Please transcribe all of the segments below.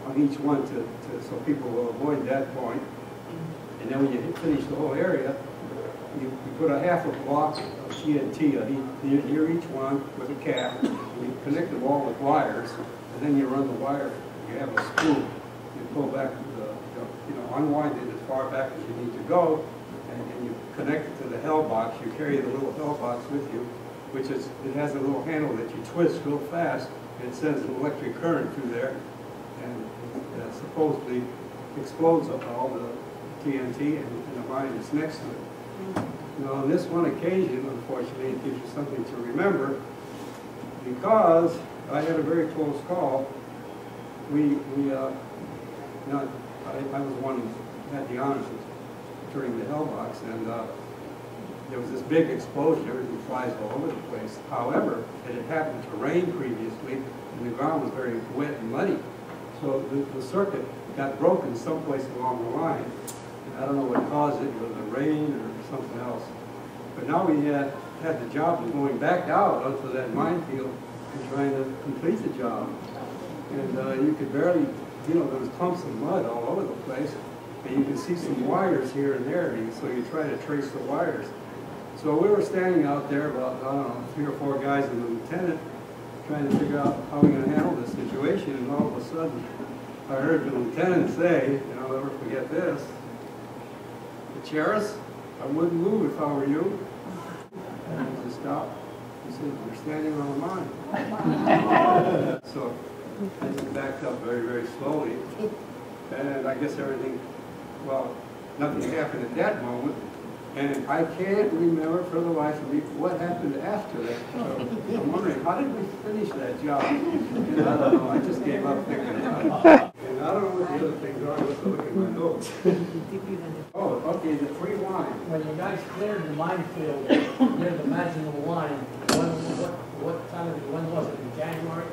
on each one so people will avoid that point. And then when you finish the whole area, you put a half a block of TNT near each one with a cap, and you connect them all with wires, and then you run the wire. You have a spool. You pull back, unwind it as far back as you need to go, and you connect it to the hell box. You carry the little hell box with you, it has a little handle that you twist real fast, and it sends an electric current through there, and it supposedly explodes all the TNT and the mine that's next to it. Now, on this one occasion, unfortunately, it gives you something to remember, because I had a very close call. I was the one who had the honors of turning the hell box, and there was this big explosion. Everything flies all over the place. However, it had happened to rain previously, and the ground was very wet and muddy. So the circuit got broken someplace along the line. And I don't know what caused it, whether the rain or something else. But now we had the job of going back out onto that minefield and trying to complete the job. And you could barely, there was clumps of mud all over the place. And you could see some wires here and there, so you try to trace the wires. So we were standing out there, about, I don't know, 3 or 4 guys and the lieutenant, trying to figure out how we're going to handle this situation, and all of a sudden, I heard the lieutenant say, and I'll never forget this, "Charis, I wouldn't move if I were you." And I just stopped. He said, "You're standing on a mine." So I just backed up very, very slowly, and I guess nothing happened at that moment. And I can't remember for the life of me what happened after that. So I'm wondering, how did we finish that job? And I don't know, I just gave up thinking about it. And I don't know what the other things are, let's look at my notes. Oh, okay, the free wine. When you guys cleared the minefield near the Maginal Line, when was it, in January?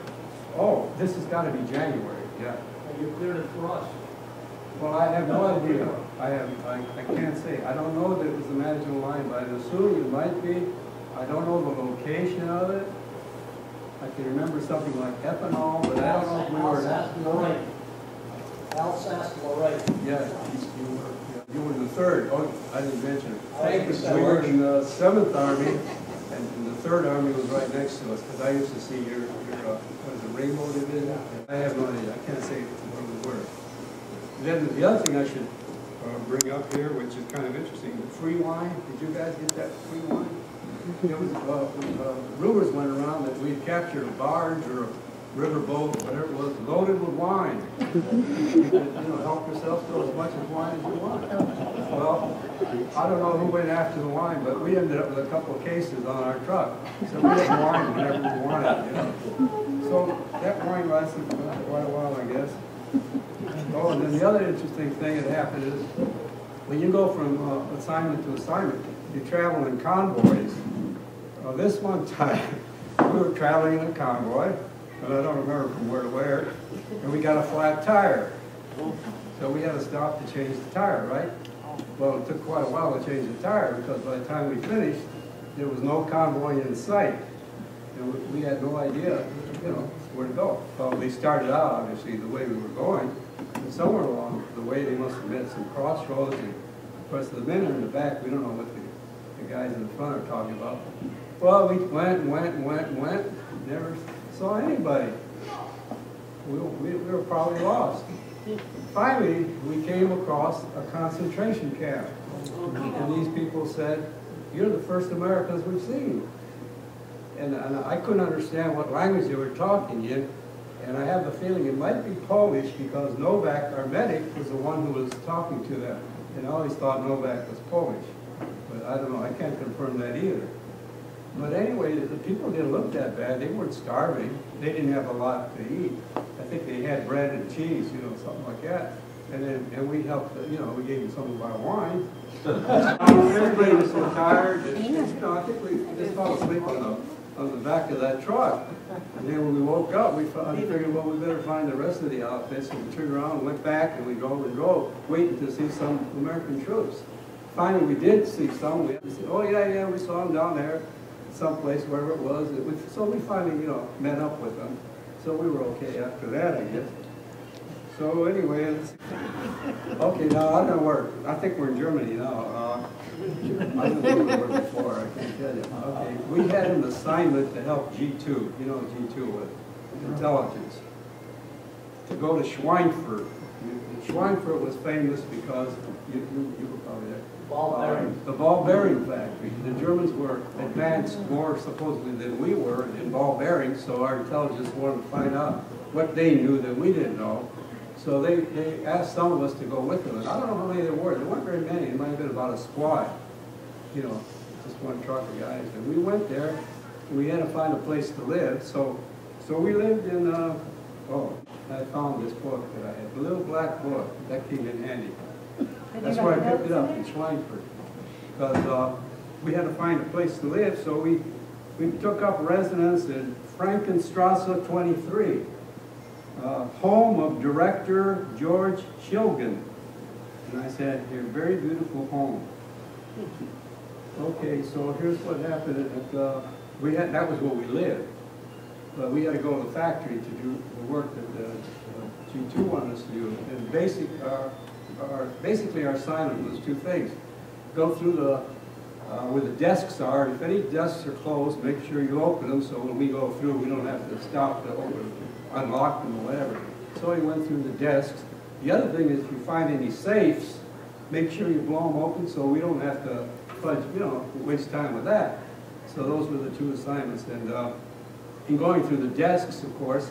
Oh, this has got to be January, yeah. And you cleared it for us. Well, I have no idea. I can't say. I don't know that it was the Maginal Line, but I assume it might be. I don't know the location of it. I can remember something like ethanol, but I don't know if we were... Alsace-Lorraine. Yeah, you were the 3rd. Oh, I didn't mention it. Thank you. We were in the 7th Army, and the 3rd Army was right next to us, because I used to see your what is it, Rainbow Division? I have no idea. I can't say where we were. Then the other thing I should bring up here, which is kind of interesting, the free wine. Did you guys get that free wine? There was rumors went around that we had captured a barge or a riverboat, whatever it was, loaded with wine. You could, help yourself to as much as wine as you want. Well, I don't know who went after the wine, but we ended up with a couple of cases on our truck. So we had wine whenever we wanted, So that wine lasted quite a while, I guess. Oh, and then the other interesting thing that happened is, when you go from assignment to assignment, you travel in convoys. This one time, we were traveling in a convoy, and I don't remember from where to where, and we got a flat tire. So we had to stop to change the tire, right? Well, it took quite a while to change the tire, because by the time we finished, there was no convoy in sight. And we had no idea, where to go. Well, we started out, obviously, the way we were going, and somewhere along the way, they must have met some crossroads, and of course, the men in the back, we don't know what the guys in the front are talking about. Well, we went, never saw anybody. We were probably lost. Finally, we came across a concentration camp, and these people said, "You're the first Americans we've seen." And I couldn't understand what language they were talking in, and I have the feeling it might be Polish, because Novak, our medic, was the one who was talking to them. And I always thought Novak was Polish, but I don't know, I can't confirm that either. But anyway, the people didn't look that bad. They weren't starving. They didn't have a lot to eat. I think they had bread and cheese, something like that. And we helped, we gave them some of our wine. Everybody was so tired that, I think we just fell asleep on the back of that truck. And then when we woke up, we figured, well, we better find the rest of the outfits. So we turned around and went back, and we drove, waiting to see some American troops. Finally, we did see some. We said, "Oh, yeah, we saw them down there, someplace, wherever it was." So we finally, met up with them. So we were okay after that, I guess. So anyway, okay, now I don't know where, I think we're in Germany now. I don't know where we were before, I can't tell you. Okay, we had an assignment to help G2, you know G2 with intelligence, to go to Schweinfurt. Schweinfurt was famous because, you were probably there. Ball bearing. The ball bearing factory. The Germans were advanced more supposedly than we were in ball bearings, so our intelligence wanted to find out what they knew that we didn't know. So they asked some of us to go with them. And I don't know how many there were. There weren't very many. It might have been about a squad, you know, just one truck of guys. And we went there, and we had to find a place to live. So we lived in, I found this book that I had, the little black book. That came in handy. That's why I picked it up in Schweinfurt. Because we had to find a place to live, so we took up residence in Frankenstrasse 23. Home of director George Shilgan. And I said, "Your very beautiful home." Okay, so here's what happened. That was where we lived. But we had to go to the factory to do the work that G2 wanted us to do. And basically our assignment was two things. Go through where the desks are. If any desks are closed, make sure you open them so when we go through, we don't have to stop to open, unlock them or whatever. So he went through the desks. The other thing is if you find any safes, make sure you blow them open so we don't have to fudge, waste time with that. So those were the two assignments. And in going through the desks, of course,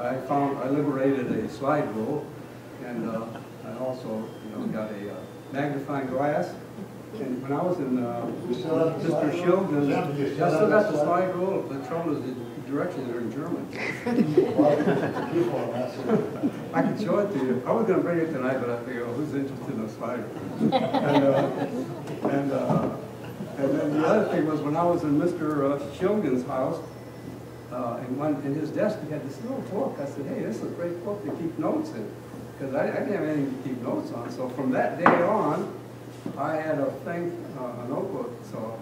I liberated a slide rule, and I also, got a magnifying glass. And when I was in Mr. Shilgan, I still got the slide rule. The trouble is the directions are in German. I can show it to you. I was going to bring it tonight, but I figured, who's interested in a slide rule? And then the other thing was when I was in Mr. Shilgan's house, in his desk he had this little book. I said, hey, this is a great book to keep notes in, because I didn't have anything to keep notes on. So from that day on, I had a notebook, so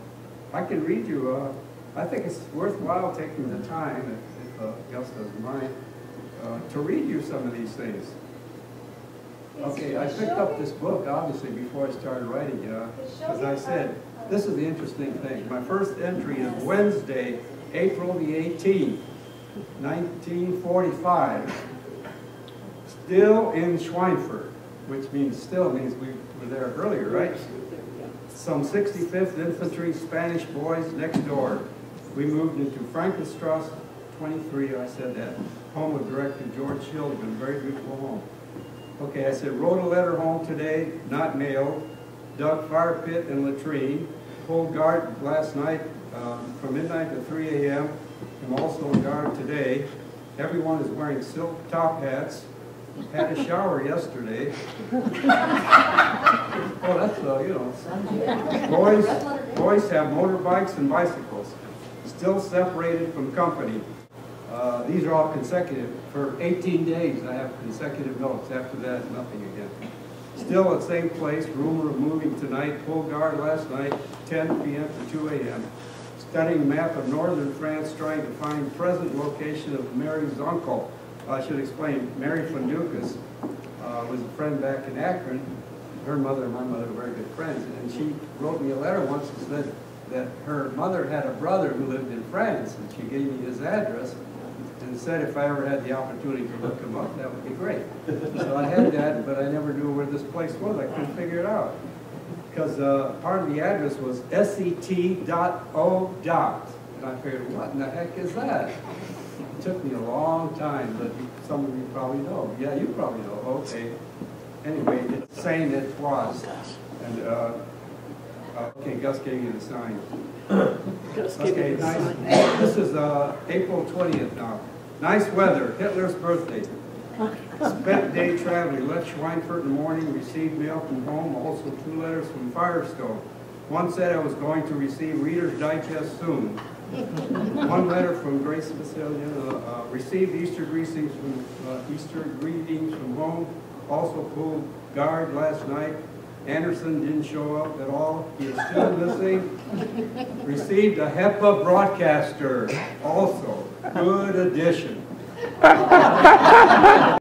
I can read you. I think it's worthwhile taking the time, if Gus doesn't mind, to read you some of these things. Okay, I picked up this book, obviously, before I started writing, because I said, this is the interesting thing. My first entry is Wednesday, April the 18th, 1945. Still in Schweinfurt, which means still means we were there earlier, right? Some 65th Infantry Spanish boys next door. We moved into Frankenstrasse 23, I said that. Home of director George Shilgan, very beautiful home. Okay, I said, wrote a letter home today, not mailed. Dug fire pit and latrine. Pulled guard last night from midnight to 3 a.m. I'm also on guard today. Everyone is wearing silk top hats. Had a shower yesterday. Oh, that's, boys have motorbikes and bicycles. Still separated from company. These are all consecutive. For 18 days I have consecutive notes. After that, nothing again. Still at same place. Rumor of moving tonight. Pulled guard last night, 10 p.m. to 2 a.m. Studying map of northern France, trying to find present location of Mary's uncle. I should explain, Mary Fundukas was a friend back in Akron. Her mother and my mother were very good friends, and she wrote me a letter once and said that her mother had a brother who lived in France, and she gave me his address and said if I ever had the opportunity to look him up, that would be great. So I had that, but I never knew where this place was. I couldn't figure it out. Because part of the address was set.o. And I figured, what in the heck is that? It took me a long time, but some of you probably know. Yeah, you probably know. Okay. Anyway, it's saying it was. And, okay, Gus gave you the sign. Okay, nice. This is April 20th now. Nice weather. Hitler's birthday. Spent day traveling. Left Schweinfurt in the morning. Received mail from home. Also 2 letters from Firestone. One said I was going to receive Reader's Digest soon. 1 letter from Grace Vasilian. Received Easter greetings from home. Also pulled guard last night. Anderson didn't show up at all. He is still missing. Received a Ahepa broadcaster also. Good addition.